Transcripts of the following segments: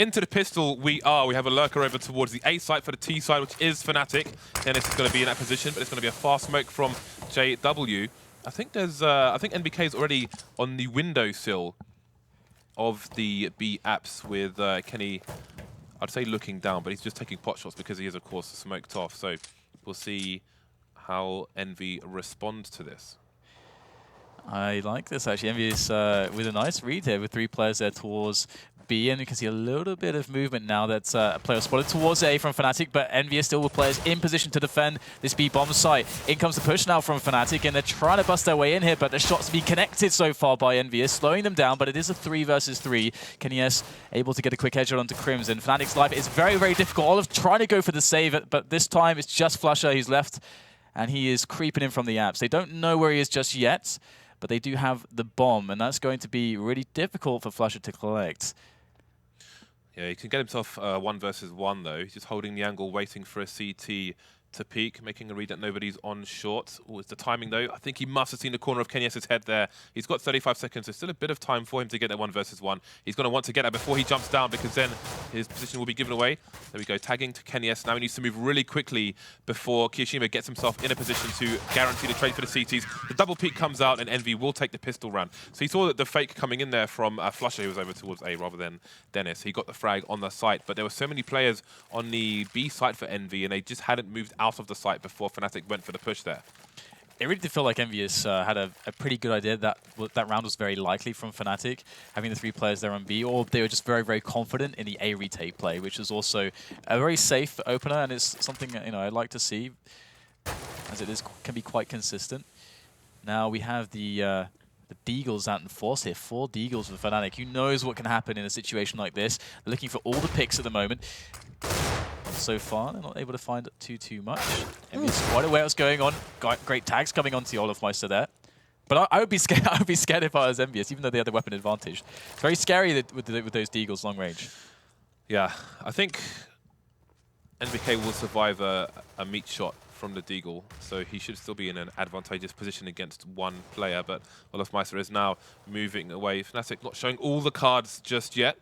into the pistol we are. We have a lurker over towards the A site for the T side, which is FNATIC. Dennis is going to be in that position, but it's going to be a fast smoke from JW. I think NBK is already on the windowsill of the B apps with Kenny, I'd say looking down, but he's just taking pot shots because he is, of course, smoked off. So we'll see how Envy responds to this. I like this, actually. EnVyUs with a nice read here with 3 players there towards B, and you can see a little bit of movement now that's a player spotted towards A from FNATIC, but EnVyUs still with players in position to defend this B bomb site. In comes the push now from FNATIC, and they're trying to bust their way in here, but the shots have been connected so far by EnVyUs, slowing them down, but it is a 3 versus 3. KRIMZ able to get a quick headshot onto KRIMZ, and FNATIC's life is very, very difficult. Olof trying to go for the save, but this time it's just flusha who's left, and he is creeping in from the apps. They don't know where he is just yet, but they do have the bomb, and that's going to be really difficult for flusha to collect. Yeah, he can get himself 1 versus 1 though. He's just holding the angle, waiting for a CT to peek, making a read that nobody's on short. Oh, it's the timing though. I think he must have seen the corner of KRIMZ's head there. He's got 35 seconds. There's still a bit of time for him to get that 1 versus 1. He's going to want to get that before he jumps down, because then his position will be given away. There we go, tagging to KRIMZ. Now he needs to move really quickly before kioShiMa gets himself in a position to guarantee the trade for the CTs. The double peek comes out and Envy will take the pistol round. So he saw that the fake coming in there from flusha, who was over towards A rather than Dennis. He got the frag on the site, but there were so many players on the B site for Envy, and they just hadn't moved out of the site before FNATIC went for the push there. It really did feel like EnVyUs had a pretty good idea that that round was very likely from FNATIC, having the 3 players there on B, or they were just very, very confident in the A retake play, which is also a very safe opener, and it's something I'd like to see, as it can be quite consistent. Now we have the Deagles out in force here, 4 Deagles for FNATIC. Who knows what can happen in a situation like this? They're looking for all the picks at the moment. So far, they're not able to find too much. EnVyUs quite aware what's going on. Great tags coming onto the olofmeister there. But I would be scared. I would be scared if I was EnVyUs, even though they had the weapon advantage. It's very scary with those Deagles long range. Yeah, I think NBK will survive a meat shot from the Deagle, so he should still be in an advantageous position against 1 player. But olofmeister is now moving away. FNATIC not showing all the cards just yet.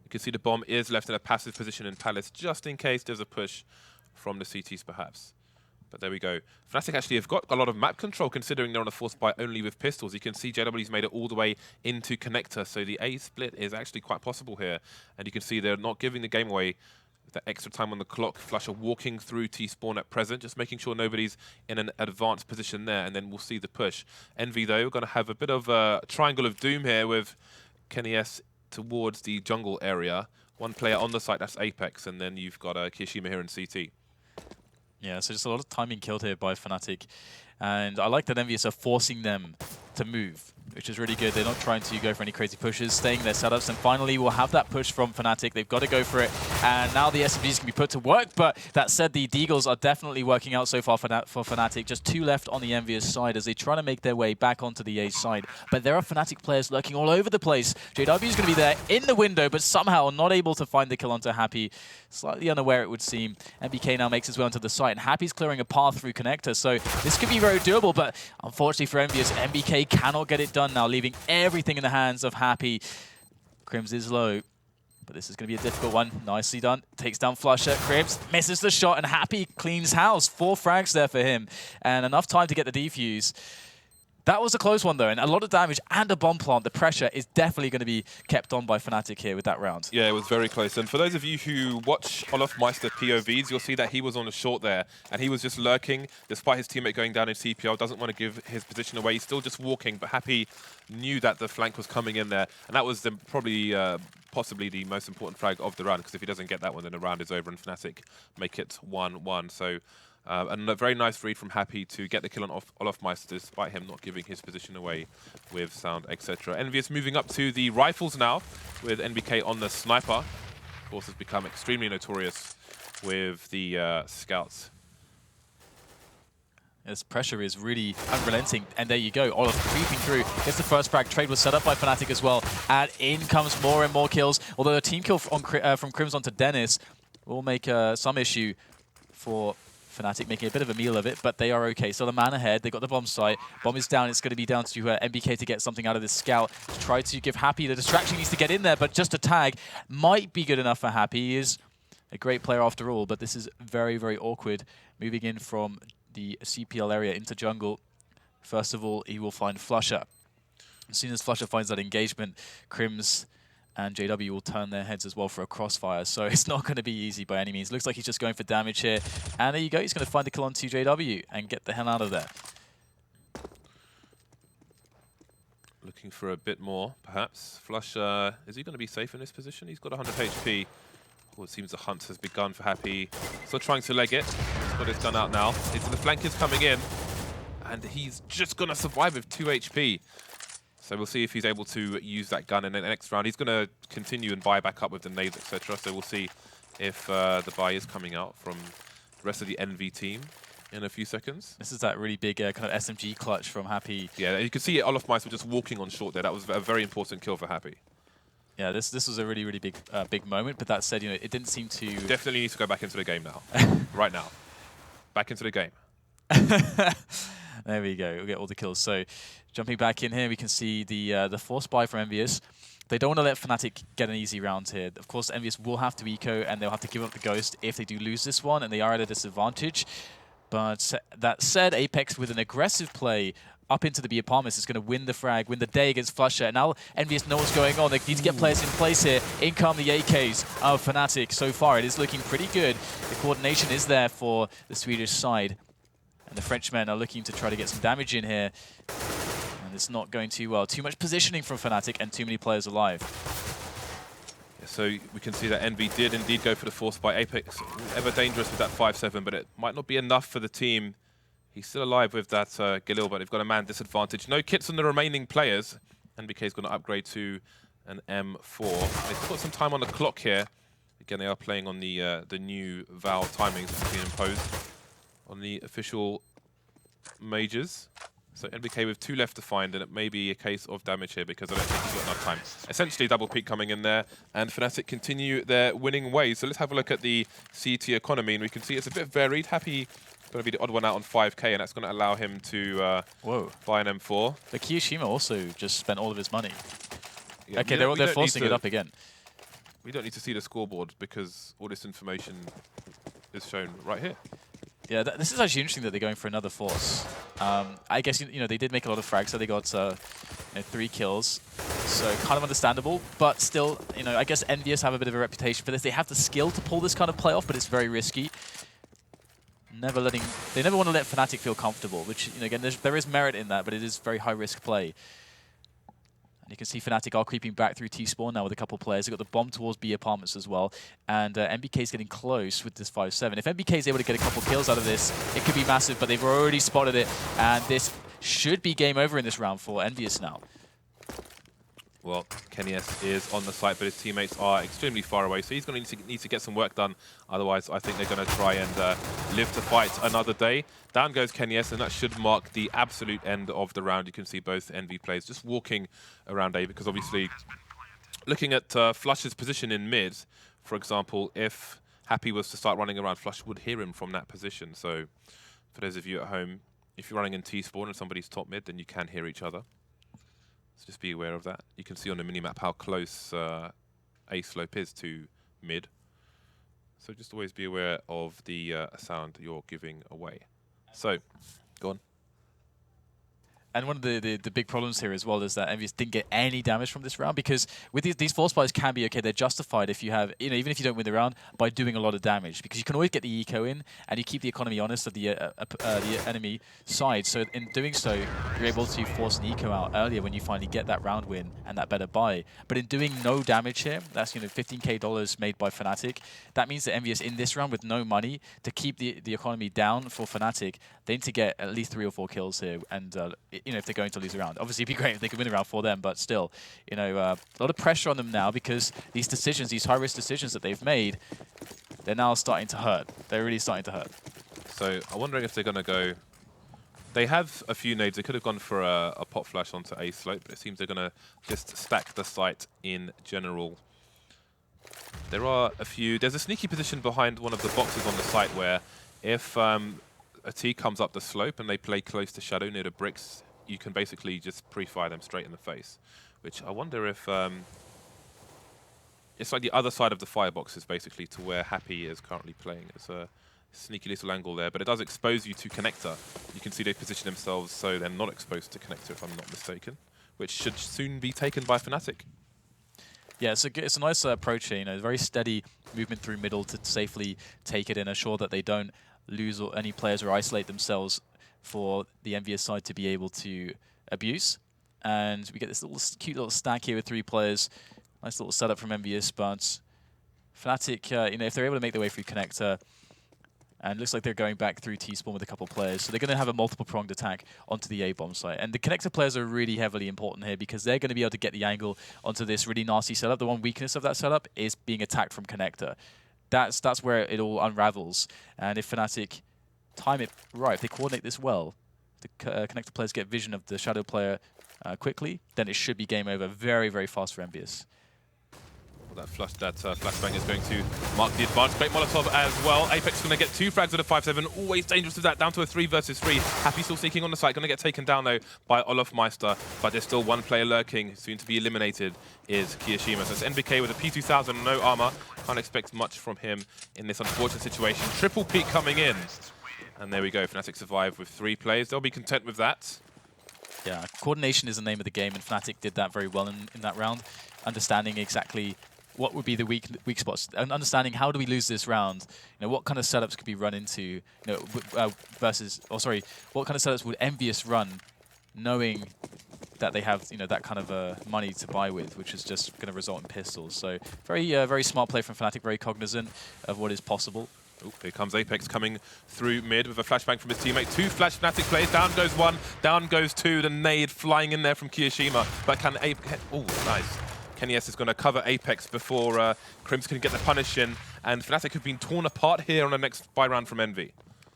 You can see the bomb is left in a passive position in Palace, just in case there's a push from the CTs perhaps. But there we go. FNATIC actually have got a lot of map control, considering they're on a force buy only with pistols. You can see JW's made it all the way into connector, so the A split is actually quite possible here. And you can see they're not giving the game away with that extra time on the clock. flusha walking through T-spawn at present, just making sure nobody's in an advanced position there, and then we'll see the push. Envy, though, going to have a bit of a triangle of doom here with KRIMZ towards the jungle area. 1 player on the site, that's Apex, and then you've got kioShiMa here in CT. Yeah, so just a lot of timing killed here by FNATIC. And I like that EnVyUs are forcing them to move, which is really good. They're not trying to go for any crazy pushes, staying in their setups, and finally we'll have that push from FNATIC. They've got to go for it, and now the SMGs can be put to work, but that said, the Deagles are definitely working out so far for FNATIC. Just 2 left on the EnVyUs side as they try to make their way back onto the A side, but there are FNATIC players lurking all over the place. JW is going to be there in the window, but somehow not able to find the kill onto Happy. Slightly unaware, it would seem. NBK now makes his way onto the site, and Happy's clearing a path through connector, so this could be very doable, but unfortunately for EnVyUs, NBK cannot get it done now, leaving everything in the hands of Happy. KRIMZ is low, but this is going to be a difficult one. Nicely done. Takes down flusha. KRIMZ misses the shot, and Happy cleans house. 4 frags there for him, and enough time to get the defuse. That was a close one, though, and a lot of damage and a bomb plant. The pressure is definitely going to be kept on by FNATIC here with that round. Yeah, it was very close. And for those of you who watch olofmeister POVs, you'll see that he was on the short there, and he was just lurking, despite his teammate going down in CPL, doesn't want to give his position away. He's still just walking, but Happy knew that the flank was coming in there, and that was probably possibly the most important frag of the round, because if he doesn't get that one, then the round is over, and FNATIC make it 1-1. So and a very nice read from Happy to get the kill on olofmeister, despite him not giving his position away with sound, etc. EnVyUs moving up to the rifles now, with NBK on the sniper. Of course, has become extremely notorious with the scouts. This pressure is really unrelenting, and there you go, Olof creeping through, gets the first frag. Trade was set up by FNATIC as well, and in comes more and more kills, although a team kill from KRIMZ onto Dennis will make some issue for FNATIC making a bit of a meal of it, but they are okay. So the man ahead, they got the bomb site. Bomb is down. It's going to be down to NBK to get something out of this scout to try to give Happy the distraction. He needs to get in there, but just a tag might be good enough for Happy. He is a great player after all, but this is very, very awkward. Moving in from the CPL area into jungle. First of all, he will find flusha. As soon as flusha finds that engagement, KRIMZ and JW will turn their heads as well for a crossfire. So it's not going to be easy by any means. Looks like he's just going for damage here. And there you go. He's going to find the kill on 2 JW and get the hell out of there. Looking for a bit more, perhaps. flusha, is he going to be safe in this position? He's got 100 HP. Well, it seems the hunt has begun for Happy. Still trying to leg it. He's got his gun out now. The flank is coming in. And he's just going to survive with 2 HP. So we'll see if he's able to use that gun in the next round. He's going to continue and buy back up with the nades, etc. So we'll see if the buy is coming out from the rest of the NV team in a few seconds. This is that really big kind of SMG clutch from Happy. Yeah, you can see olofmeister just walking on short there. That was a very important kill for Happy. Yeah, this was a really, really big moment. But that said, it didn't seem to... Definitely needs to go back into the game now. Right now. Back into the game. There we go. We'll get all the kills. So jumping back in here, we can see the force buy from EnVyUs. They don't want to let FNATIC get an easy round here. Of course, EnVyUs will have to eco, and they'll have to give up the ghost if they do lose this one, and they are at a disadvantage. But that said, Apex with an aggressive play up into the B apartments is going to win the frag, win the day against flusha. And now EnVyUs know what's going on. They need to get players in place here. In come the AKs of FNATIC. So far, it is looking pretty good. The coordination is there for the Swedish side. And the Frenchmen are looking to try to get some damage in here. And it's not going too well. Too much positioning from FNATIC and too many players alive. Yeah, so we can see that NV did indeed go for the force by Apex. Ever dangerous with that 5-7, but it might not be enough for the team. He's still alive with that Galil, but they've got a man disadvantage. No kits on the remaining players. NBK is going to upgrade to an M4. They've got some time on the clock here. Again, they are playing on the new Val timings that have been imposed on the official majors. So NBK with 2 left to find, and it may be a case of damage here because I don't think he's got enough time. Essentially, double peak coming in there, and FNATIC continue their winning ways. So let's have a look at the CT economy, and we can see it's a bit varied. Happy going to be the odd one out on 5k, and that's going to allow him to buy an M4. The kioShiMa also just spent all of his money. Yeah, okay, they're forcing it up again. We don't need to see the scoreboard because all this information is shown right here. Yeah, this is actually interesting that they're going for another force. I guess they did make a lot of frags, so they got 3 kills. So kind of understandable, but still, I guess EnVyUs have a bit of a reputation for this. They have the skill to pull this kind of play off, but it's very risky. They never want to let FNATIC feel comfortable, which again there is merit in that, but it is very high risk play. And you can see FNATIC are creeping back through T-spawn now with a couple of players. They've got the bomb towards B apartments as well. And NBK is getting close with this 5-7. If NBK is able to get a couple kills out of this, it could be massive, but they've already spotted it. And this should be game over in this round for EnVyUs now. Well, kioShiMa is on the site, but his teammates are extremely far away, so he's going to need to get some work done. Otherwise, I think they're going to try and live to fight another day. Down goes kioShiMa, and that should mark the absolute end of the round. You can see both NV players just walking around A, because obviously, looking at flusha's position in mid, for example, if Happy was to start running around, flusha would hear him from that position. So, for those of you at home, if you're running in T-spawn and somebody's top mid, then you can hear each other. So just be aware of that. You can see on the minimap how close A slope is to mid. So just always be aware of the sound you're giving away. So, go on. And one of the big problems here as well is that EnVyUs didn't get any damage from this round, because with these force buys can be okay. They're justified if you have, even if you don't win the round, by doing a lot of damage, because you can always get the eco in and you keep the economy honest of the enemy side. So in doing so, you're able to force an eco out earlier when you finally get that round win and that better buy. But in doing no damage here, that's $15k made by FNATIC. That means that EnVyUs in this round with no money to keep the economy down for FNATIC, they need to get at least 3 or 4 kills here. And if they're going to lose a round. Obviously, it'd be great if they could win a round for them, but still, a lot of pressure on them now, because these decisions, these high-risk decisions that they've made, they're now starting to hurt. They're really starting to hurt. So I'm wondering if they're going to go... They have a few nades. They could have gone for a pop flash onto A slope, but it seems they're going to just stack the site in general. There are a few... There's a sneaky position behind one of the boxes on the site where If a T comes up the slope and they play close to Shadow near the bricks, you can basically just pre-fire them straight in the face. Which I wonder if... it's like the other side of the firebox is basically to where Happy is currently playing. It's a sneaky little angle there, but it does expose you to connector. You can see they position themselves so they're not exposed to connector, if I'm not mistaken, which should soon be taken by FNATIC. Yeah, it's a nice approach here, very steady movement through middle to safely take it and assure that they don't lose any players or isolate themselves for the EnVyUs side to be able to abuse. And we get this little cute little stack here with 3 players. Nice little setup from EnVyUs, but FNATIC, if they're able to make their way through connector, and it looks like they're going back through T-spawn with a couple of players. So they're going to have a multiple-pronged attack onto the A-bomb site. And the connector players are really heavily important here because they're going to be able to get the angle onto this really nasty setup. The one weakness of that setup is being attacked from connector. That's where it all unravels. And if FNATIC time it right, if they coordinate this well, the connector players get vision of the Shadow player quickly, then it should be game over very, very fast for EnVyUs. That flashbang is going to mark the advantage. Great Molotov as well. Apex going to get 2 frags with a 5-7. Always dangerous with that. Down to a 3 versus 3. Happy still sneaking on the site. Going to get taken down though by olofmeister. But there's still one player lurking. Soon to be eliminated is kioShiMa. So it's NBK with a P2000, no armor. Can't expect much from him in this unfortunate situation. Triple peak coming in. And there we go. FNATIC survive with 3 players. They'll be content with that. Yeah, coordination is the name of the game, and FNATIC did that very well in that round. Understanding exactly what would be the weak spots, and understanding how do we lose this round. What kind of setups could be run into, versus, what kind of setups would EnVyUs run, knowing that they have, that kind of money to buy with, which is just going to result in pistols. So very smart play from FNATIC, very cognizant of what is possible. Ooh, here comes Apex coming through mid with a flashbang from his teammate. 2 flash FNATIC plays. Down goes 1, down goes 2. The nade flying in there from kioShiMa. But can Apex... Oh, nice. KennyS is going to cover Apex before KRIMZ can get the punish in. And FNATIC have been torn apart here on the next buy round from Envy.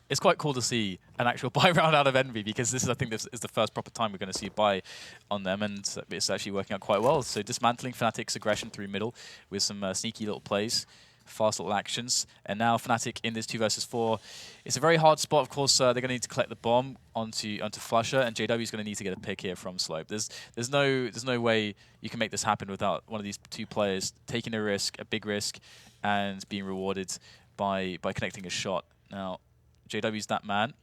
It's quite cool to see an actual buy round out of Envy because I think this is the first proper time we're going to see a buy on them, and it's actually working out quite well. So dismantling FNATIC's aggression through middle with some sneaky little plays, fast little actions, and now FNATIC in this 2 versus 4. It's a very hard spot, of course. They're going to need to collect the bomb onto flusha, and JW is going to need to get a pick here from slope. There's no way you can make this happen without one of these 2 players taking a big risk, and being rewarded by connecting a shot. Now, JW's that man.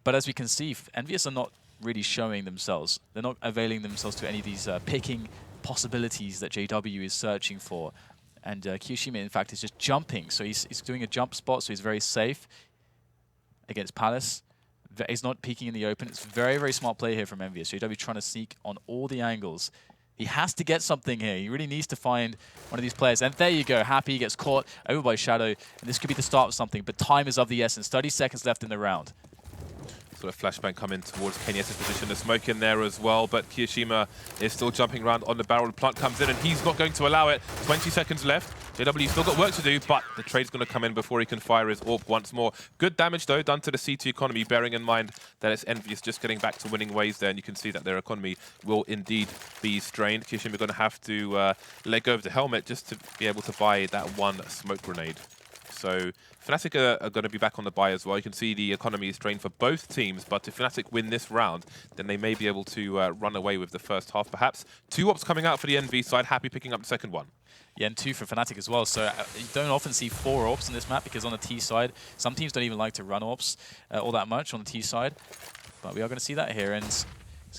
But as we can see, EnVyUs are not really showing themselves. They're not availing themselves to any of these picking possibilities that JW is searching for. And kioShiMa, in fact, is just jumping. So he's doing a jump spot, so he's very safe against Palace. He's not peeking in the open. It's very, very smart play here from EnVyUs. JW trying to sneak on all the angles. He has to get something here. He really needs to find one of these players. And there you go. Happy gets caught over by Shadow. And this could be the start of something. But time is of the essence. 30 seconds left in the round. Sort of flashbang coming towards KennyS's position. The smoke in there as well. But kioShiMa is still jumping around on the barrel. The plant comes in and he's not going to allow it. 20 seconds left. JW still got work to do, but the trade's going to come in before he can fire his AWP once more. Good damage, though, done to the C2 economy, bearing in mind that it's EnVyUs just getting back to winning ways there, and you can see that their economy will indeed be strained. kioShiMa are going to have to let go of the helmet just to be able to buy that 1 smoke grenade. So FNATIC are going to be back on the buy as well. You can see the economy is strained for both teams, but if FNATIC win this round, then they may be able to run away with the first half, perhaps. 2 ops coming out for the NV side, Happy picking up the second one. Yeah, and 2 for FNATIC as well. So you don't often see 4 AWPs in this map because on the T side, some teams don't even like to run AWPs all that much on the T side. But we are going to see that here, and it's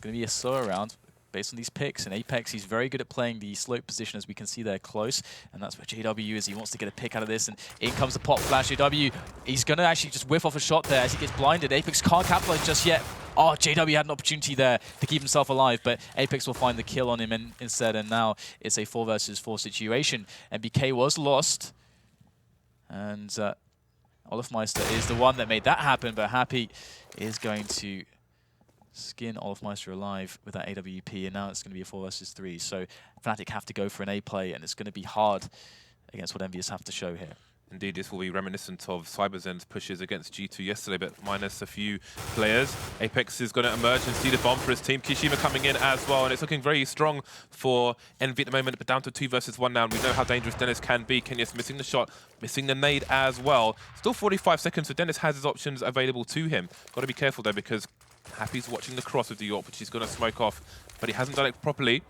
going to be a slower round based on these picks. And Apex, he's very good at playing the slope position, as we can see there close. And that's where JW is. He wants to get a pick out of this, and in comes the pop flash. JW, he's going to actually just whiff off a shot there as he gets blinded. Apex can't capitalize just yet. Oh, JW had an opportunity there to keep himself alive, but Apex will find the kill on him instead, and now it's a 4 versus 4 situation. NBK was lost, and olofmeister is the one that made that happen, but Happy is going to skin olofmeister alive with that AWP, and now it's going to be a 4 versus 3. So FNATIC have to go for an A play, and it's going to be hard against what EnVyUs have to show here. Indeed, this will be reminiscent of CyberZen's pushes against G2 yesterday, but minus a few players. Apex is going to emerge and see the bomb for his team. kioShiMa coming in as well, and it's looking very strong for EnVy at the moment, but down to 2 versus 1 now, and we know how dangerous Dennis can be. Kenyas missing the shot, missing the nade as well. Still 45 seconds, so Dennis has his options available to him. Got to be careful though, because Happy's watching the cross with the AWP, which he's going to smoke off, but he hasn't done it properly.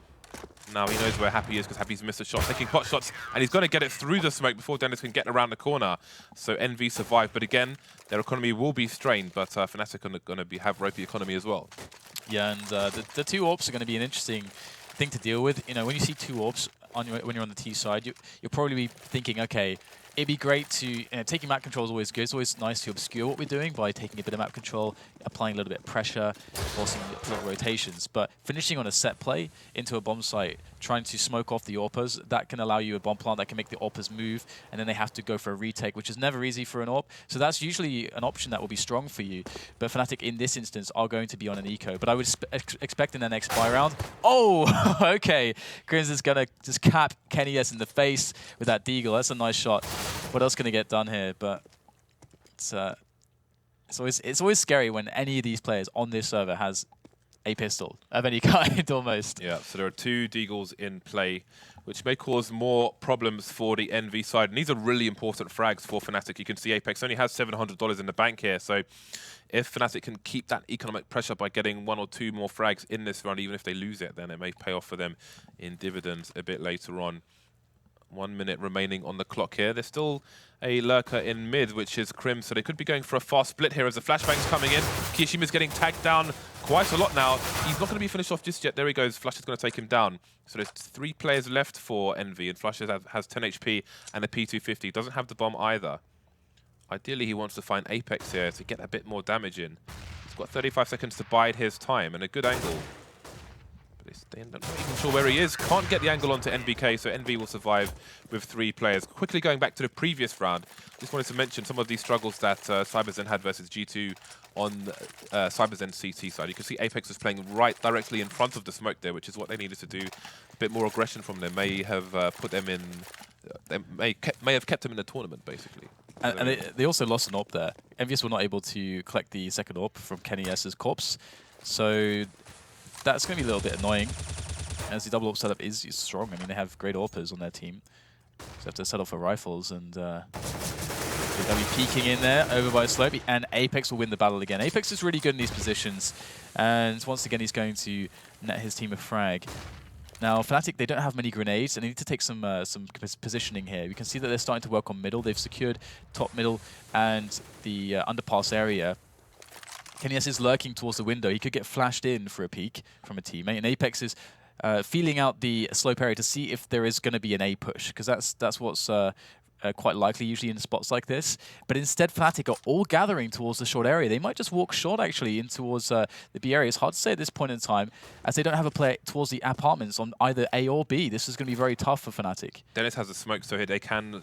Now he knows where Happy is because Happy's missed a shot, taking pot shots, and he's going to get it through the smoke before Dennis can get around the corner. So EnVy survive, but again, their economy will be strained, but FNATIC are going to have ropey economy as well. Yeah, and the 2 AWPs are going to be an interesting thing to deal with. You know, when you see 2 AWPs when you're on the T side, you'll probably be thinking, okay, it'd be great to, taking map control is always good. It's always nice to obscure what we're doing by taking a bit of map control, applying a little bit of pressure, forcing a lot of rotations. But finishing on a set play into a bomb site, trying to smoke off the AWPers, that can allow you a bomb plant that can make the AWPers move, and then they have to go for a retake, which is never easy for an AWP. So that's usually an option that will be strong for you. But FNATIC in this instance are going to be on an eco. But I would expect in their next buy round, oh, okay, KRIMZ is going to just cap KennyS in the face with that deagle. That's a nice shot. What else can he get done here? But it's always scary when any of these players on this server has a pistol of any kind, almost. Yeah, so there are 2 deagles in play, which may cause more problems for the EnVy side. And these are really important frags for FNATIC. You can see Apex only has $700 in the bank here. So if FNATIC can keep that economic pressure by getting 1 or 2 more frags in this round, even if they lose it, then it may pay off for them in dividends a bit later on. 1 minute remaining on the clock here. There's still a lurker in mid, which is KRIMZ, so they could be going for a fast split here as the flashbang's coming in. kioShiMa's getting tagged down quite a lot now. He's not going to be finished off just yet. There he goes. Flush is going to take him down. So there's 3 players left for EnVy, and Flush has 10 HP and a P250. Doesn't have the bomb either. Ideally, he wants to find Apex here to get a bit more damage in. He's got 35 seconds to bide his time and a good angle. They're not even sure where he is. Can't get the angle onto NBK, so EnVy will survive with 3 players. Quickly going back to the previous round, just wanted to mention some of these struggles that CyberZen had versus G2 on CyberZen CT side. You can see Apex was playing right directly in front of the smoke there, which is what they needed to do. A bit more aggression from them may have put them in. They may have kept them in the tournament, basically. And they also lost an AWP there. EnVyUs were not able to collect the second AWP from KennyS's corpse, so that's going to be a little bit annoying, as the double AWP setup is strong. I mean, they have great AWPers on their team. So they have to settle for rifles, and they'll be peeking in there over by Slope, and Apex will win the battle again. Apex is really good in these positions, and once again, he's going to net his team a frag. Now, FNATIC, they don't have many grenades, and they need to take some positioning here. You can see that they're starting to work on middle. They've secured top middle and the underpass area. KennyS is lurking towards the window. He could get flashed in for a peek from a teammate, and Apex is feeling out the slope area to see if there is going to be an A push, because that's what's quite likely usually in spots like this. But instead, FNATIC are all gathering towards the short area. They might just walk short, actually, in towards the B area. It's hard to say at this point in time, as they don't have a player towards the apartments on either A or B. This is going to be very tough for FNATIC. Dennis has a smoke, so here they can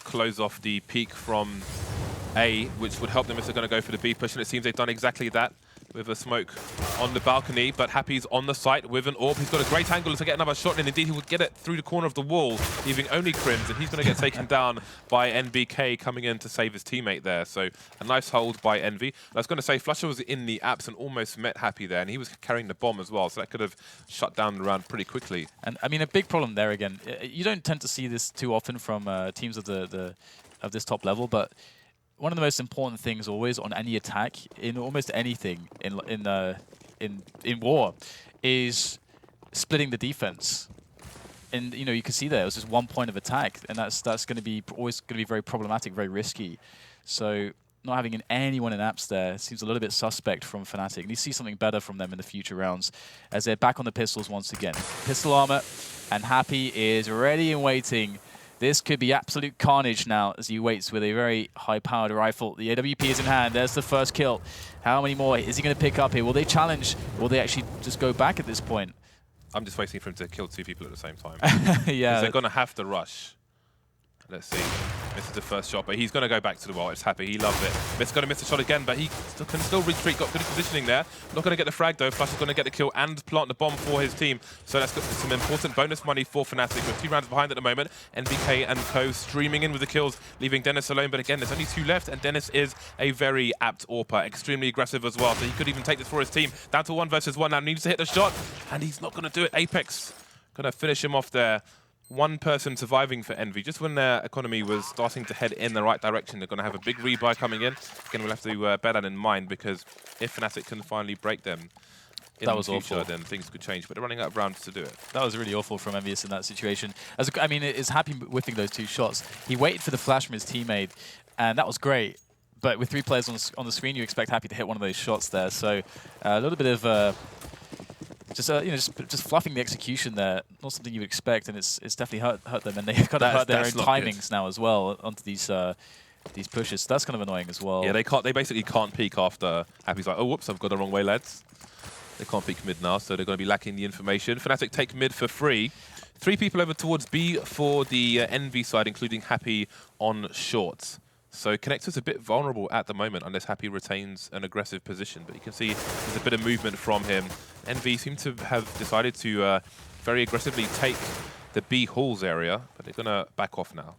close off the peak from A, which would help them if they're going to go for the B push, and it seems they've done exactly that with a smoke on the balcony, but Happy's on the site with an AWP. He's got a great angle to get another shot, and indeed he would get it through the corner of the wall, leaving only KRIMZ, and he's going to get taken down by NBK coming in to save his teammate there. So a nice hold by EnVy. I was going to say, flusha was in the apps and almost met Happy there, and he was carrying the bomb as well, so that could have shut down the round pretty quickly. And I mean, a big problem there again, you don't tend to see this too often from teams of this top level, but one of the most important things always on any attack in almost anything in war is splitting the defense. And you know, you can see there it was just 1 point of attack, and that's going to be always going to be very problematic, very risky. So not having anyone in apps there seems a little bit suspect from FNATIC. And you see something better from them in the future rounds as they're back on the pistols once again. Pistol armor, and Happy is ready and waiting. This could be absolute carnage now as he waits with a very high-powered rifle. The AWP is in hand. There's the first kill. How many more is he going to pick up here? Will they challenge? Will they actually just go back at this point? I'm just waiting for him to kill 2 people at the same time. Yeah. They're going to have to rush. Let's see. Misses the first shot, but he's going to go back to the wall. It's happy. He loves it. He's going to miss the shot again, but he can still retreat. Got good positioning there. Not going to get the frag, though. flusha is going to get the kill and plant the bomb for his team. So that's got some important bonus money for FNATIC. With 2 rounds behind at the moment. NBK and co streaming in with the kills, leaving Dennis alone. But again, there's only 2 left, and Dennis is a very apt AWPer. Extremely aggressive as well, so he could even take this for his team. Down to 1 versus 1 now. Needs to hit the shot, and he's not going to do it. Apex going to finish him off there. 1 person surviving for Envy. Just when their economy was starting to head in the right direction, they're going to have a big rebuy coming in. Again, we'll have to bear that in mind, because if FNATIC can finally break them in the future, awful. Then things could change. But they're running out of rounds to do it. That was really awful from EnVyUs in that situation. I mean, it's happy whiffing those 2 shots. He waited for the flash from his teammate, and that was great. But with 3 players on the screen, you expect Happy to hit one of those shots there. So a little bit of just fluffing the execution there. Not something you would expect, and it's definitely hurt them, and they've got to hurt their own timings now as well onto these pushes. So that's kind of annoying as well. Yeah, they basically can't peek after Happy's like, oh whoops, I've gone the wrong way, lads. They can't peek mid now, so they're going to be lacking the information. FNATIC take mid for free. 3 people over towards B for the Envy side, including Happy on shorts. So Connector's a bit vulnerable at the moment unless Happy retains an aggressive position. But you can see there's a bit of movement from him. Envy seem to have decided to very aggressively take the B halls area, but they're going to back off now.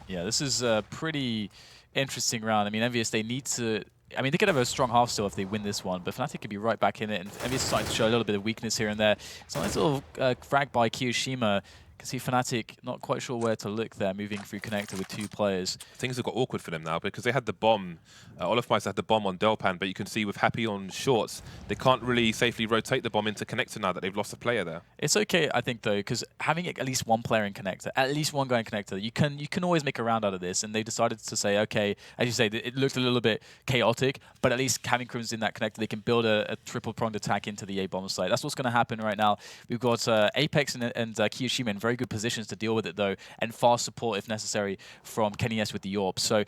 Yeah, this is a pretty interesting round. I mean, EnVyUs, they need to... I mean, they could have a strong half still if they win this one, but FNATIC could be right back in it, and EnVyUs is starting to show a little bit of weakness here and there. It's a nice little frag by kioShiMa. You can see FNATIC not quite sure where to look there, moving through Connector with 2 players. Things have got awkward for them now because they had the bomb. Olofmeister had the bomb on Delpan, but you can see with Happy on shorts, they can't really safely rotate the bomb into Connector now that they've lost a player there. It's okay, I think, though, because having at least 1 player in Connector, at least 1 guy in Connector, you can always make a round out of this. And they decided to say, okay, as you say, it looked a little bit chaotic, but at least having KRIMZ in that Connector, they can build a triple-pronged attack into the A-bomb site. That's what's going to happen right now. We've got Apex and kioShiMa in very good positions to deal with it, though, and fast support if necessary from KennyS with the AWP. So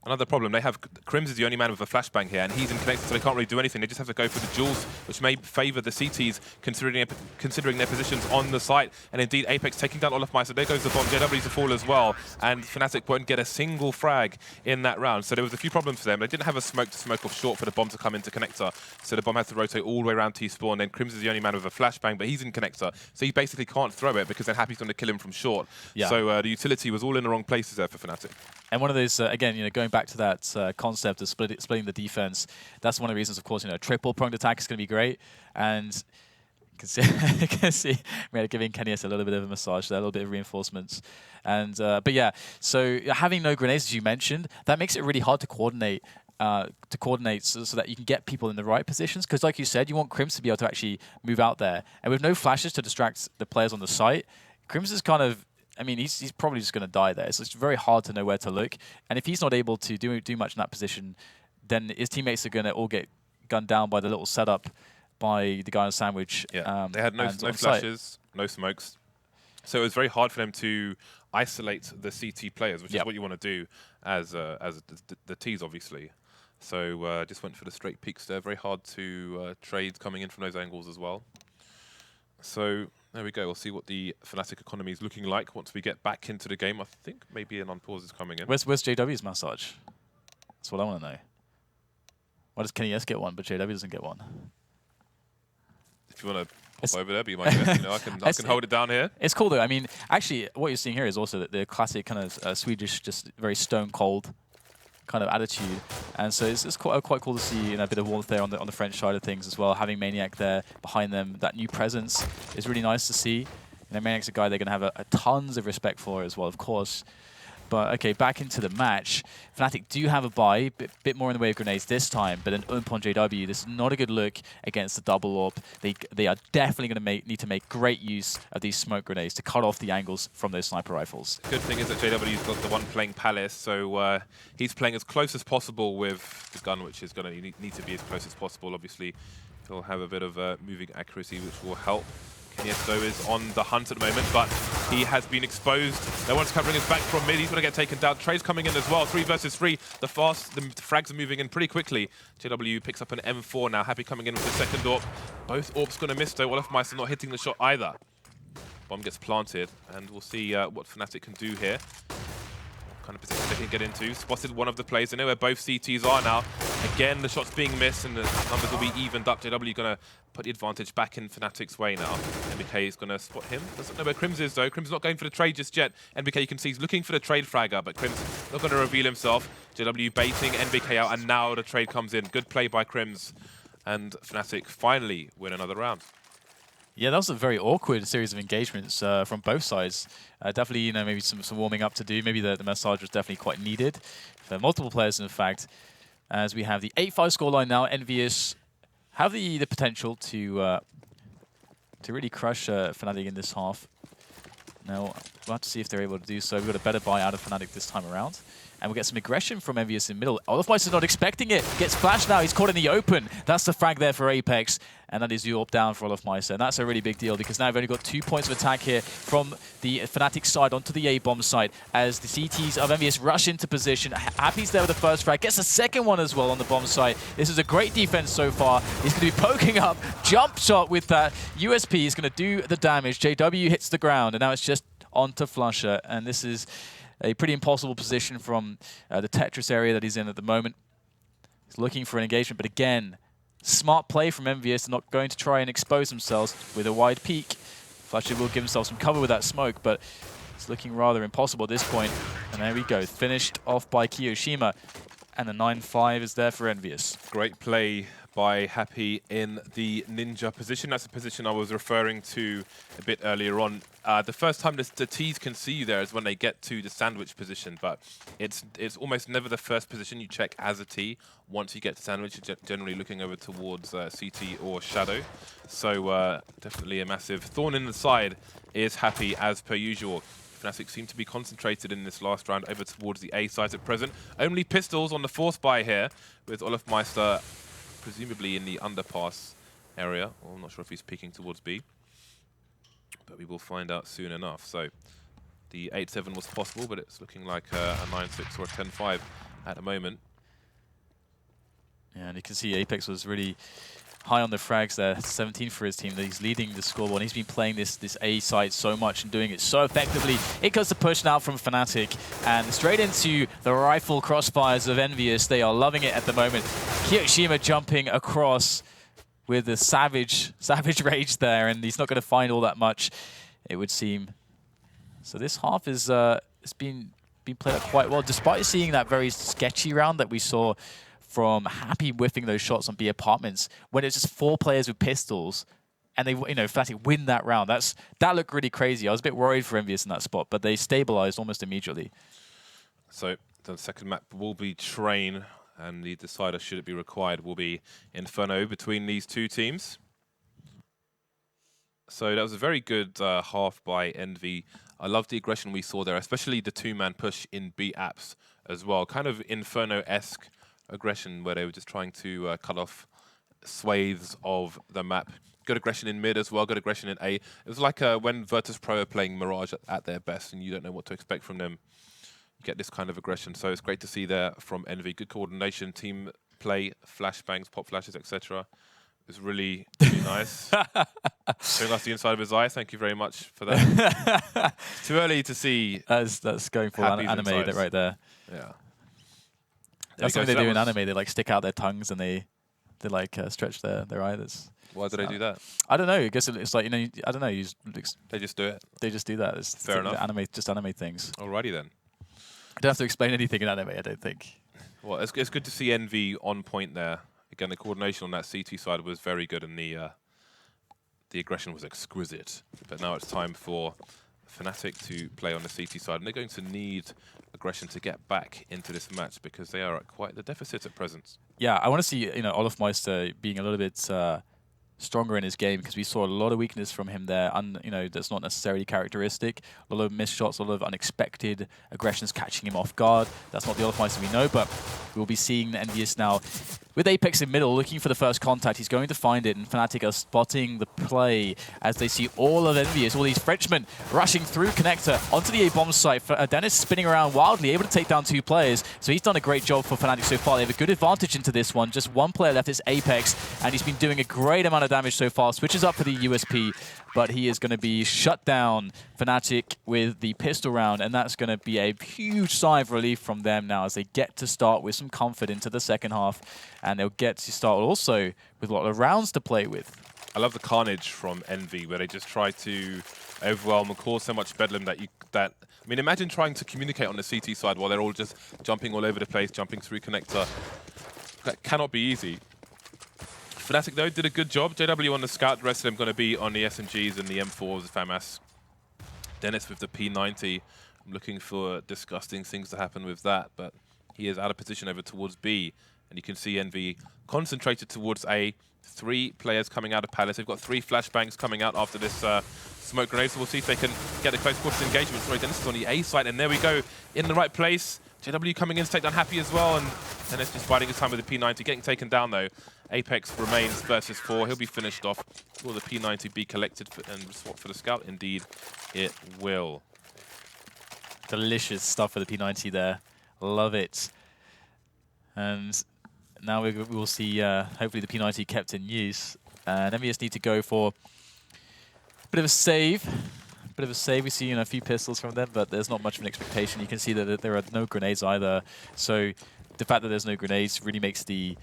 another problem, they have KRIMZ is the only man with a flashbang here, and he's in Connector, so they can't really do anything. They just have to go for the duels, which may favour the CTs, considering their positions on the site. And indeed, Apex taking down olofmeister. There goes the bomb. JW's a fall as well, and FNATIC won't get a single frag in that round. So there was a few problems for them. They didn't have a smoke to smoke off short for the bomb to come into Connector, so the bomb has to rotate all the way around T-spawn. Then KRIMZ is the only man with a flashbang, but he's in Connector, so he basically can't throw it because then Happy's going to kill him from short. Yeah. So the utility was all in the wrong places there for FNATIC. And one of those, again, going back to that concept of splitting the defense, that's one of the reasons, of course, triple-pronged attack is going to be great. And you can see we're giving KennyS a little bit of a massage there, a little bit of reinforcements. And but yeah, so having no grenades, as you mentioned, that makes it really hard to coordinate. So that you can get people in the right positions. Because like you said, you want KRIMZ to be able to actually move out there. And with no flashes to distract the players on the site, KRIMZ is kind of... I mean, he's probably just going to die there. So it's very hard to know where to look. And if he's not able to do much in that position, then his teammates are going to all get gunned down by the little setup by the guy on the sandwich. Yeah, they had no flashes, no smokes. So it was very hard for them to isolate the CT players, which is what you want to do as the Ts, obviously. So just went for the straight peaks there. Very hard to trade coming in from those angles as well. So... there we go. We'll see what the FNATIC economy is looking like once we get back into the game. I think maybe an on-pause is coming in. Where's JW's massage? That's what I want to know. Why does KennyS get one, but JW doesn't get one? If you want to pop over there, be my guest. I can hold it down here. It's cool, though. I mean, actually, what you're seeing here is also the classic kind of Swedish, just very stone-cold kind of attitude, and so it's quite cool to see a bit of warmth there on the French side of things as well. Having Maniac there behind them, that new presence is really nice to see. Maniac's a guy they're going to have a tons of respect for as well, of course. But okay, back into the match. FNATIC do have a buy, bit more in the way of grenades this time, but an ump on JW. This is not a good look against the double AWP. They are definitely going to need to make great use of these smoke grenades to cut off the angles from those sniper rifles. Good thing is that JW's got the one playing Palace, so he's playing as close as possible with the gun, which is going to need to be as close as possible. Obviously, he'll have a bit of moving accuracy, which will help. KennyS, though, is on the hunt at the moment, but he has been exposed. No one's covering his back from mid. He's going to get taken down. Trey's coming in as well. 3 versus 3. The frags are moving in pretty quickly. JW picks up an M4 now. Happy coming in with the second AWP. Both AWPs going to miss, though. olofmeister not hitting the shot either. Bomb gets planted, and we'll see what FNATIC can do here. kind of position they can get into. Spotted one of the players. They know where both CTs are now. Again, the shot's being missed and the numbers will be evened up. JW going to put the advantage back in FNATIC's way now. NBK is going to spot him. Doesn't know where KRIMZ is though. KRIMZ not going for the trade just yet. NBK, you can see, he's looking for the trade fragger, but KRIMZ not going to reveal himself. JW baiting NBK out, and now the trade comes in. Good play by KRIMZ, and FNATIC finally win another round. Yeah, that was a very awkward series of engagements from both sides. Definitely, you know, maybe some warming up to do. Maybe the massage was definitely quite needed for multiple players, in fact. As we have the 8-5 scoreline now, EnVyUs have the potential to really crush FNATIC in this half. Now, we'll have to see if they're able to do so. We've got a better buy out of FNATIC this time around. And we'll get some aggression from EnVyUs in middle. olofmeister not expecting it. Gets flashed now. He's caught in the open. That's the frag there for Apex. And that is Yorp down for olofmeister. And that's a really big deal because now we've only got 2 points of attack here from the FNATIC side onto the A-bomb side as the CTs of EnVyUs rush into position. Happy's there with the first frag. Gets a second one as well on the bomb side. This is a great defense so far. He's going to be poking up. Jump shot with that. USP is going to do the damage. JW hits the ground. And now it's just onto flusha. And this is a pretty impossible position from the Tetris area that he's in at the moment. He's looking for an engagement, but again, smart play from EnVyUs. Not going to try and expose themselves with a wide peak. flusha will give himself some cover with that smoke, but it's looking rather impossible at this point. And there we go, finished off by kioShiMa. And the 9-5 is there for EnVyUs. Great play by Happy in the ninja position. That's the position I was referring to a bit earlier on. The first time the T's can see you there is when they get to the sandwich position, but it's almost never the first position you check as a T. Once you get to sandwich, you're generally looking over towards CT or shadow. So definitely a massive thorn in the side is Happy as per usual. FNATIC seem to be concentrated in this last round over towards the A side at present. Only pistols on the fourth buy here, with olofmeister presumably in the underpass area. Well, I'm not sure if he's peeking towards B, but we will find out soon enough. So the 8-7 was possible, but it's looking like a 9-6 or a 10-5 at the moment. Yeah, and you can see Apex was really high on the frags there, 17 for his team. He's leading the scoreboard, and he's been playing this A side so much and doing it so effectively. It goes to push now from FNATIC, and straight into the rifle crossfires of EnVyUs. They are loving it at the moment. kioShiMa jumping across with the savage rage there, and he's not going to find all that much, it would seem. So this half is it's been played out quite well, despite seeing that very sketchy round that we saw from Happy whiffing those shots on B apartments when it's just 4 players with pistols, and they, you know, FNATIC win that round. That looked really crazy. I was a bit worried for EnVyUs in that spot, but they stabilized almost immediately. So the second map will be Train, and the decider, should it be required, will be Inferno between these two teams. So that was a very good half by Envy. I love the aggression we saw there, especially the 2-man push in B apps as well. Kind of Inferno-esque aggression where they were just trying to cut off swathes of the map. Good aggression in mid as well, good aggression in A. It was like when Virtus Pro are playing Mirage at their best and you don't know what to expect from them. You get this kind of aggression, so it's great to see there from Envy. Good coordination, team play, flashbangs, pop flashes, etc. It was really, really nice. Showing us the inside of his eye, thank you very much for that. It's too early to see. That's going for anime right there. Yeah. That's something they do in anime. They like stick out their tongues and they like stretch their eye. Why do they do that? I don't know. I guess it's like, you know, I don't know. They just do it. They just do that. It's fair enough. Anime things. Alrighty then. I don't have to explain anything in anime, I don't think. Well, it's good to see Envy on point there. Again, the coordination on that CT side was very good, and the aggression was exquisite. But now it's time for FNATIC to play on the CT side, and they're going to need aggression to get back into this match because they are at quite the deficit at present. Yeah, I want to see, you know, olofmeister being a little bit stronger in his game because we saw a lot of weakness from him there, and you know, that's not necessarily characteristic. A lot of missed shots, a lot of unexpected aggressions catching him off guard. That's not the olofmeister we know, but we'll be seeing EnVyUs now with Apex in middle, looking for the first contact. He's going to find it, and FNATIC are spotting the play as they see all of EnVyUs, all these Frenchmen rushing through connector onto the A-bomb site. Dennis spinning around wildly, able to take down 2 players. So he's done a great job for FNATIC so far. They have a good advantage into this one. Just 1 player left, it's Apex, and he's been doing a great amount of damage so far. Switches up for the USP, but he is going to be shut down. FNATIC with the pistol round, and that's going to be a huge sigh of relief from them now as they get to start with some comfort into the second half, and they'll get to start also with a lot of rounds to play with. I love the carnage from Envy, where they just try to overwhelm and cause so much bedlam that I mean, imagine trying to communicate on the CT side while they're all just jumping all over the place, jumping through connector. That cannot be easy. FNATIC, though, did a good job. JW on the scout, the rest of them going to be on the SMGs and the M4s, the FAMAS. Dennis with the P90. I'm looking for disgusting things to happen with that, but he is out of position over towards B. And you can see Envy concentrated towards A. 3 players coming out of Palace. They've got 3 flashbangs coming out after this smoke grenade, so we'll see if they can get a close quarters engagement. Sorry, Dennis is on the A side, and there we go, in the right place. JW coming in to take down Happy as well, and Dennis just biding his time with the P90, getting taken down though. Apex remains versus 4. He'll be finished off. Will the P90 be collected and swapped for the scout? Indeed, it will. Delicious stuff for the P90 there. Love it. And now we will see, hopefully, the P90 kept in use. And EnVyUs need to go for a bit of a save. We see a few pistols from them, but there's not much of an expectation. You can see that there are no grenades either. So the fact that there's no grenades really makes the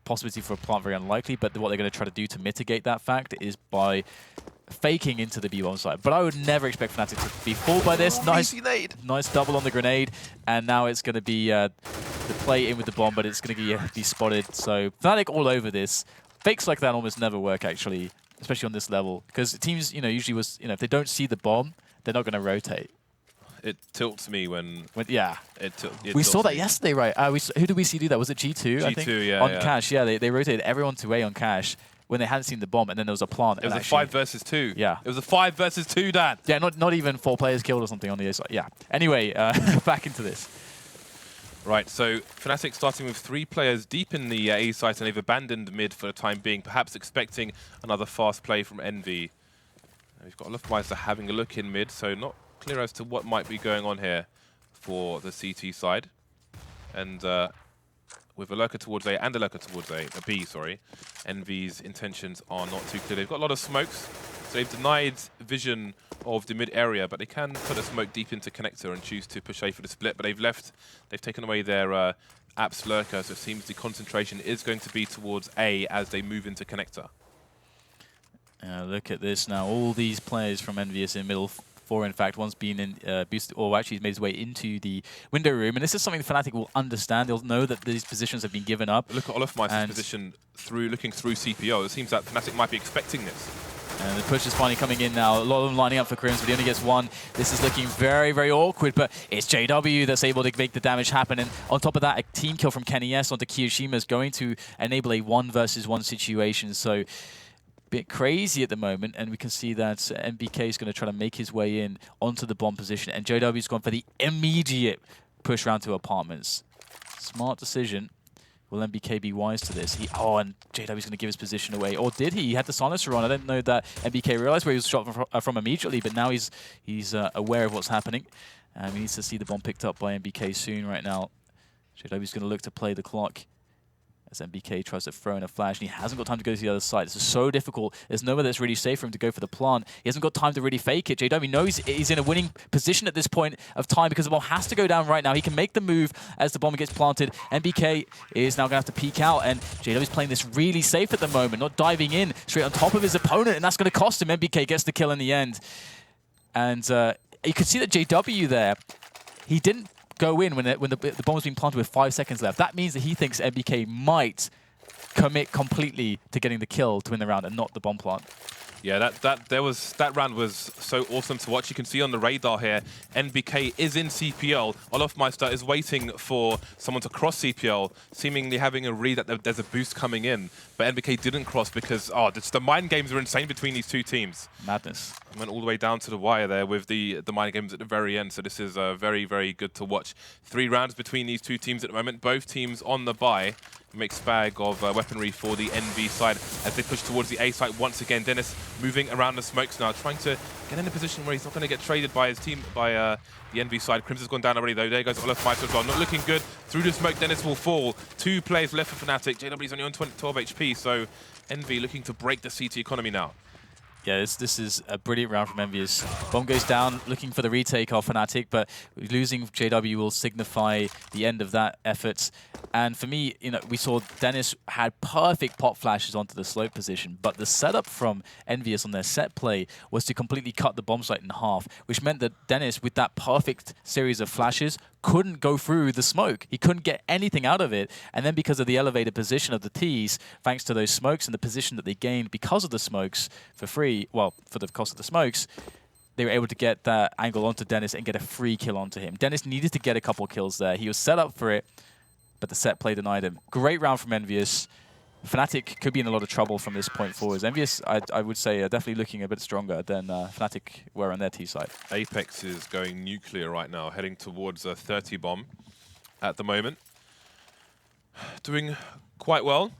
possibility for a plant very unlikely. But what they're going to try to do to mitigate that fact is by faking into the B-bomb site. But I would never expect FNATIC to be fooled by this. Nice double on the grenade. And now it's going to be the play in with the bomb, but it's going to be spotted. So FNATIC all over this. Fakes like that almost never work, actually, especially on this level. Because teams, usually if they don't see the bomb, they're not going to rotate. It tilts me when yeah. It we saw that yesterday, right? Who did we see do that? Was it G2? G2, I think? yeah. On Cash, yeah. They rotated everyone to A on Cash when they hadn't seen the bomb, and then there was a plant. It was a 5 versus 2. Yeah. It was a 5 versus 2, Dan. Yeah, not even 4 players killed or something on the A side. Yeah. Anyway, back into this. Right, so FNATIC starting with 3 players deep in the A site, and they've abandoned mid for the time being, perhaps expecting another fast play from Envy. We've got Olofmeister having a look in mid, so not clear as to what might be going on here for the CT side. And with a lurker towards A and a lurker towards a B, sorry, Envy's intentions are not too clear. They've got a lot of smokes, so they've denied vision of the mid area, but they can put a smoke deep into connector and choose to push A for the split. But they've taken away their apps lurker, so it seems the concentration is going to be towards A as they move into connector. Look at this now. All these players from EnVyUs in middle 4, in fact, one's been in boosted, or actually he's made his way into the window room, and this is something FNATIC will understand. They'll know that these positions have been given up. Look at Olofmeister's position looking through CPO. It seems that FNATIC might be expecting this. And the push is finally coming in now. A lot of them lining up for KRIMZ, but he only gets 1. This is looking very, very awkward, but it's JW that's able to make the damage happen. And on top of that, a team kill from Kenny S onto kioShiMa is going to enable a 1 versus 1 situation. So bit crazy at the moment, and we can see that NBK is going to try to make his way in onto the bomb position, and JW's gone for the immediate push round to apartments. Smart decision. Will NBK be wise to this? And JW's going to give his position away. Or did he? He had the silencer on. I didn't know that NBK realized where he was shot from immediately, but now he's aware of what's happening. He needs to see the bomb picked up by NBK soon right now. JW's going to look to play the clock as NBK tries to throw in a flash, and he hasn't got time to go to the other side. This is so difficult. There's nowhere that's really safe for him to go for the plant. He hasn't got time to really fake it. JW knows he's in a winning position at this point of time because the bomb has to go down right now. He can make the move as the bomb gets planted. NBK is now going to have to peek out, and JW's playing this really safe at the moment, not diving in straight on top of his opponent, and that's going to cost him. NBK gets the kill in the end. And you can see that JW there, he didn't go in when the bomb was being planted with 5 seconds left. That means that he thinks NBK might commit completely to getting the kill to win the round and not the bomb plant. Yeah, that round was so awesome to watch. You can see on the radar here, NBK is in CPL. Olofmeister is waiting for someone to cross CPL, seemingly having a read that there's a boost coming in. But NBK didn't cross because the mind games are insane between these 2 teams. Madness. Went all the way down to the wire there with the mind games at the very end. So this is very, very good to watch. 3 rounds between these 2 teams at the moment. Both teams on the bye. Mixed bag of weaponry for the NV side as they push towards the A site once again. Dennis moving around the smokes now, trying to get in a position where he's not going to get traded by his team, by the NV side. KRIMZ has gone down already though. There goes Olofmeister as well. Not looking good. Through the smoke, Dennis will fall. 2 players left for FNATIC. JW's only on 12 HP, so NV looking to break the CT economy now. Yeah, this is a brilliant round from EnVyUs. Bomb goes down, looking for the retake of FNATIC, but losing JW will signify the end of that effort. And for me, you know, we saw Dennis had perfect pop flashes onto the slope position, but the setup from EnVyUs on their set play was to completely cut the bomb site in half, which meant that Dennis, with that perfect series of flashes, couldn't go through the smoke. He couldn't get anything out of it. And then because of the elevated position of the T's, thanks to those smokes and the position that they gained because of the smokes for free, well, for the cost of the smokes, they were able to get that angle onto Dennis and get a free kill onto him. Dennis needed to get a couple kills there. He was set up for it, but the set play denied him. Great round from EnVyUs. FNATIC could be in a lot of trouble from this point forwards. EnVyUs, I would say, are definitely looking a bit stronger than FNATIC were on their T side. Apex is going nuclear right now, heading towards a 30 bomb at the moment. Doing quite well.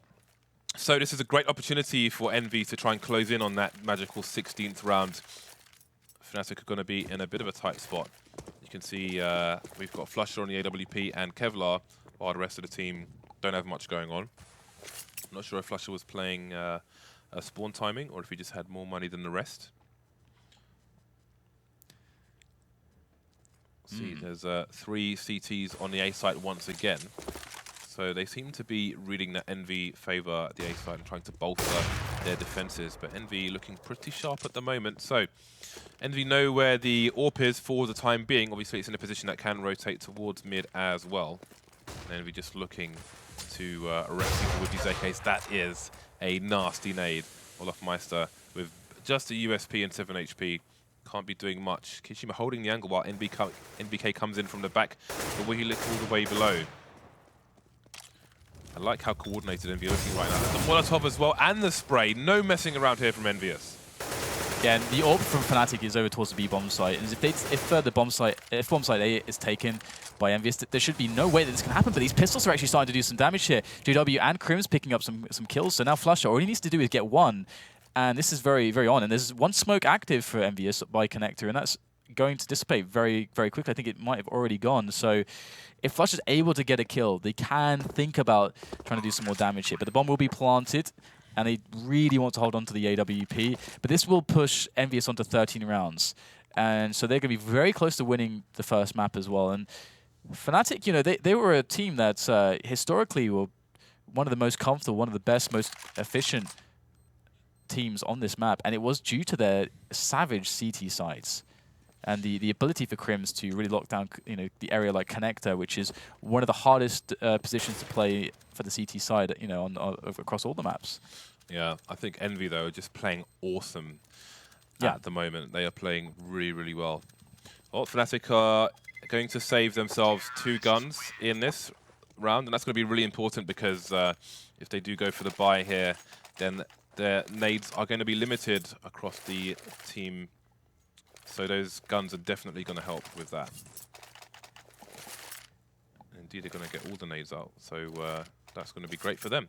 So this is a great opportunity for Envy to try and close in on that magical 16th round. FNATIC are going to be in a bit of a tight spot. You can see we've got flusha on the AWP and Kevlar, while the rest of the team don't have much going on. I'm not sure if flusha was playing a spawn timing or if he just had more money than the rest. See, there's 3 CTs on the A site once again. So they seem to be reading that Envy favor the A side and trying to bolster their defenses. But Envy looking pretty sharp at the moment. So Envy know where the AWP is for the time being. Obviously, it's in a position that can rotate towards mid as well. And Envy just looking to arrest people with these AKs. That is a nasty nade. Olofmeister with just a USP and 7 HP. Can't be doing much. kioShiMa holding the angle while NBK comes in from the back, but we look all the way below. I like how coordinated EnVy are looking right now. The Molotov as well, and the spray. No messing around here from EnVyUs. Yeah, and the AWP from FNATIC is over towards the B bomb site, and if bomb site A is taken by EnVyUs, there should be no way that this can happen. But these pistols are actually starting to do some damage here. JW and KRIMZ picking up some kills. So now flusha, all he needs to do is get one, and this is very, very on. And there's one smoke active for EnVyUs by connector, and that's going to dissipate very, very quickly. I think it might have already gone. So if flusha is able to get a kill, they can think about trying to do some more damage here. But the bomb will be planted, and they really want to hold on to the AWP. But this will push EnVyUs onto 13 rounds. And so they're going to be very close to winning the first map as well. And FNATIC, you know, they were a team that historically were one of the most comfortable, one of the best, most efficient teams on this map. And it was due to their savage CT sites and the ability for KRIMZ to really lock down, you know, the area like connector, which is one of the hardest positions to play for the CT side, you know, across all the maps. Yeah, I think Envy, though, are just playing awesome at the moment. They are playing really, really well. Well, FNATIC are going to save themselves 2 guns in this round, and that's going to be really important because if they do go for the buy here, then their nades are going to be limited across the team. So those guns are definitely going to help with that. Indeed, they're going to get all the nades out. So that's going to be great for them.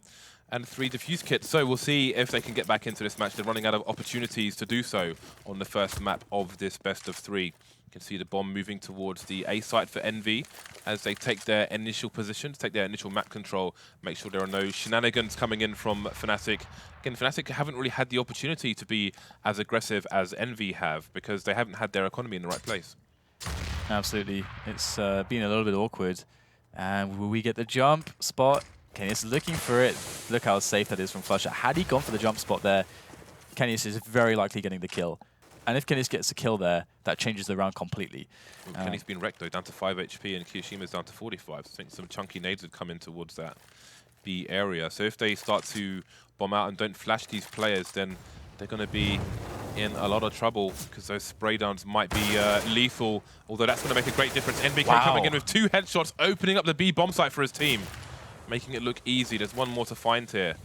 And 3 defuse kits. So we'll see if they can get back into this match. They're running out of opportunities to do so on the first map of this best of 3. You can see the bomb moving towards the A site for Envy as they take their initial position, take their initial map control, make sure there are no shenanigans coming in from FNATIC. Again, FNATIC haven't really had the opportunity to be as aggressive as Envy have because they haven't had their economy in the right place. Absolutely. It's been a little bit awkward. And will we get the jump spot? kenius is looking for it. Look how safe that is from flusha. Had he gone for the jump spot there, kenius is very likely getting the kill. And if kenius gets a kill there, that changes the round completely. kenius been wrecked though, down to 5 HP, and kioShiMa's down to 45. I think some chunky nades would come in towards that B area. So if they start to bomb out and don't flash these players, then they're going to be in a lot of trouble because those spray downs might be lethal, although that's going to make a great difference. NBK coming in with 2 headshots, opening up the B bomb site for his team, making it look easy. There's one more to find here.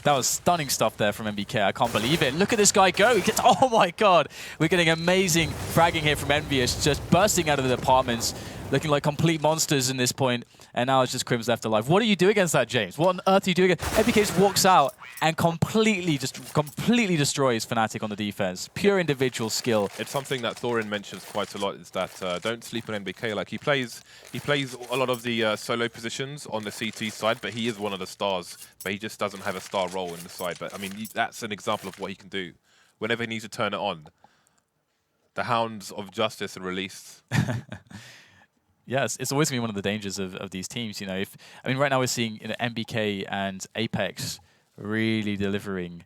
That was stunning stuff there from NBK. I can't believe it. Look at this guy go. He gets, oh my god. We're getting amazing fragging here from EnVyUs, just bursting out of the apartments, looking like complete monsters in this point. And now it's just KRIMZ left alive. What do you do against that, James? What on earth do you do against? NBK just walks out and completely destroys FNATIC on the defense. Pure individual skill. It's something that Thorin mentions quite a lot, is that don't sleep on NBK. Like he plays a lot of the solo positions on the CT side, but he is one of the stars. But he just doesn't have a star role in the side. But I mean, that's an example of what he can do whenever he needs to turn it on, the hounds of justice are released. Yes, it's always been one of the dangers of these teams. You know, right now we're seeing NBK and Apex really delivering,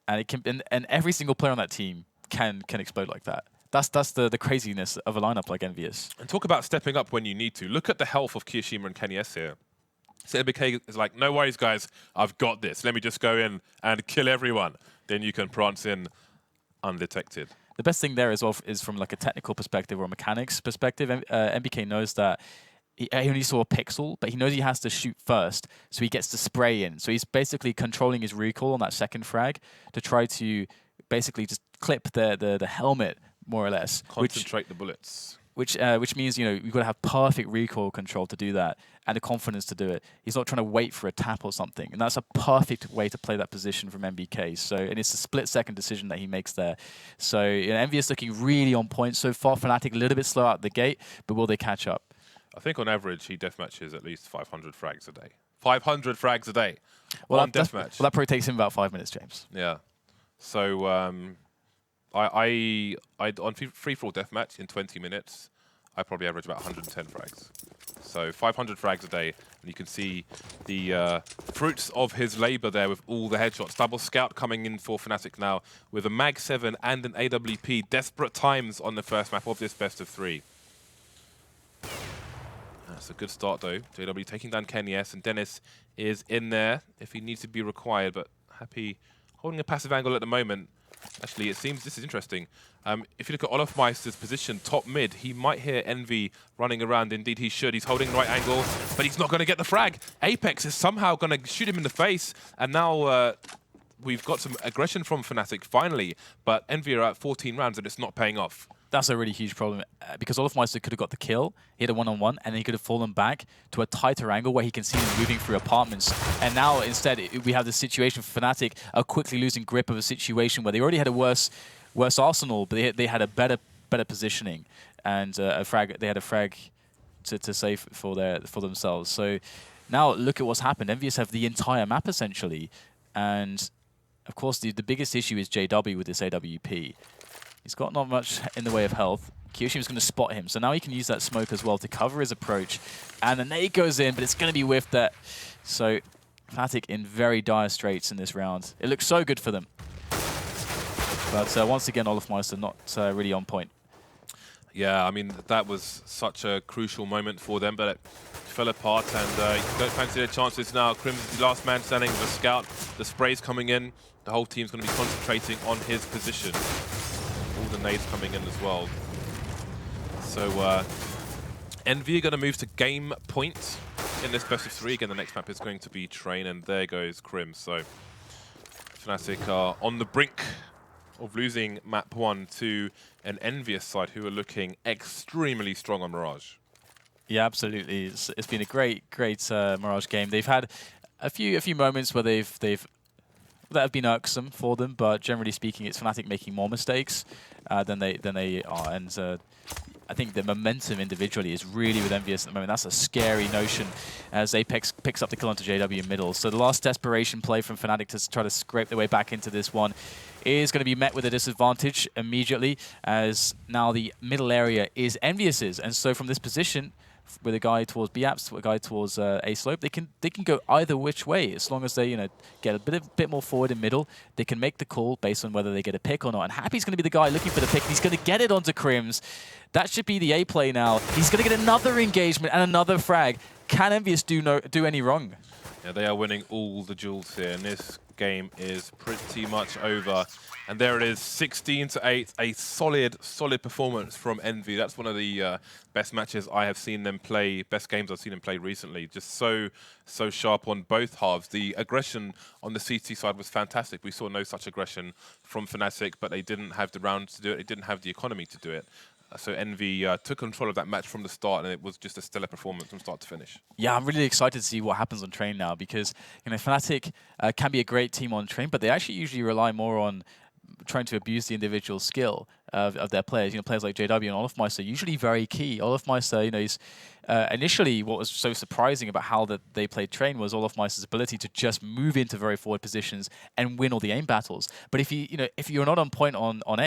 and it can and every single player on that team can explode like that. That's the craziness of a lineup like EnVyUs. And talk about stepping up when you need to. Look at the health of kioShiMa and KRIMZ here. So NBK is like, no worries, guys, I've got this. Let me just go in and kill everyone. Then you can prance in undetected. The best thing there as well is from like a technical perspective or a mechanics perspective. NBK knows that he only saw a pixel, but he knows he has to shoot first, so he gets to spray in. So he's basically controlling his recoil on that second frag to try to basically just clip the helmet, more or less. Concentrate the bullets. Which means, you know, you've got to have perfect recoil control to do that and the confidence to do it. He's not trying to wait for a tap or something. And that's a perfect way to play that position from NBK. So, and it's a split-second decision that he makes there. So, you know, EnVyUs looking really on point so far. FNATIC a little bit slow out the gate, but will they catch up? I think on average, he deathmatches at least 500 frags a day. 500 frags a day on deathmatch. Well, that probably takes him about 5 minutes, James. Yeah. So, I on free-for-all deathmatch in 20 minutes, I probably average about 110 frags. So 500 frags a day, and you can see the fruits of his labor there with all the headshots. Double scout coming in for FNATIC now with a Mag 7 and an AWP. Desperate times on the first map of this best of 3. That's a good start though. JW taking down KRIMZ, and Dennis is in there if he needs to be required, but Happy holding a passive angle at the moment. Actually, it seems this is interesting. If you look at olofmeister's position, top mid, he might hear Envy running around. Indeed, he should. He's holding right angle, but he's not going to get the frag. Apex is somehow going to shoot him in the face, and now we've got some aggression from FNATIC finally, but Envy are at 14 rounds, and it's not paying off. That's a really huge problem because olofmeister could have got the kill. He had a one-on-one, and then he could have fallen back to a tighter angle where he can see him moving through apartments. And now instead, we have this situation for FNATIC are quickly losing grip of a situation where they already had a worse arsenal, but they had a better positioning and they had a frag to save for themselves. So now look at what's happened. EnVyUs have the entire map essentially, and of course the biggest issue is JW with this AWP. He's got not much in the way of health. kioShiMa's going to spot him, so now he can use that smoke as well to cover his approach. And the nade goes in, but it's going to be whiffed there. So FNATIC in very dire straits in this round. It looks so good for them. But once again, olofmeister not really on point. Yeah, I mean, that was such a crucial moment for them, but it fell apart, and you don't fancy their chances now. KRIMZ is the last man standing with a scout. The spray's coming in. The whole team's going to be concentrating on his position. All the nades coming in as well. So Envy are going to move to game point in this best of 3. Again, the next map is going to be Train, and there goes KRIMZ. So FNATIC are on the brink of losing map 1 to an EnVyUs side who are looking extremely strong on Mirage. Yeah, absolutely. It's been a great Mirage game. They've had a few moments where that have been irksome for them, but generally speaking, it's FNATIC making more mistakes than they are. And I think the momentum individually is really with EnVyUs at the moment. That's a scary notion as Apex picks up the kill onto JW in middle. So the last desperation play from FNATIC to try to scrape their way back into this one is going to be met with a disadvantage immediately, as now the middle area is EnVyUs's. And so from this position, with a guy towards B-Apps, a guy towards A slope, they can go either which way as long as they get a bit more forward in middle. They can make the call based on whether they get a pick or not. And Happy's going to be the guy looking for the pick. He's going to get it onto KRIMZ. That should be the A play now. He's going to get another engagement and another frag. Can EnVyUs do any wrong? Yeah, they are winning all the duels here, and this game is pretty much over. And there it is, 16-8, a solid performance from Envy. That's one of the best matches I have seen them play, best games I've seen them play recently. Just so sharp on both halves. The aggression on the CT side was fantastic. We saw no such aggression from FNATIC, but they didn't have the rounds to do it. They didn't have the economy to do it. So Envy took control of that match from the start, and it was just a stellar performance from start to finish. Yeah, I'm really excited to see what happens on Train now, because FNATIC can be a great team on Train, but they actually usually rely more on trying to abuse the individual skill of their players. You know, players like JW and olofmeister usually very key. olofmeister, you know, he's initially what was so surprising about how that they played Train was olofmeister's ability to just move into very forward positions and win all the aim battles. But if you know if you're not on point on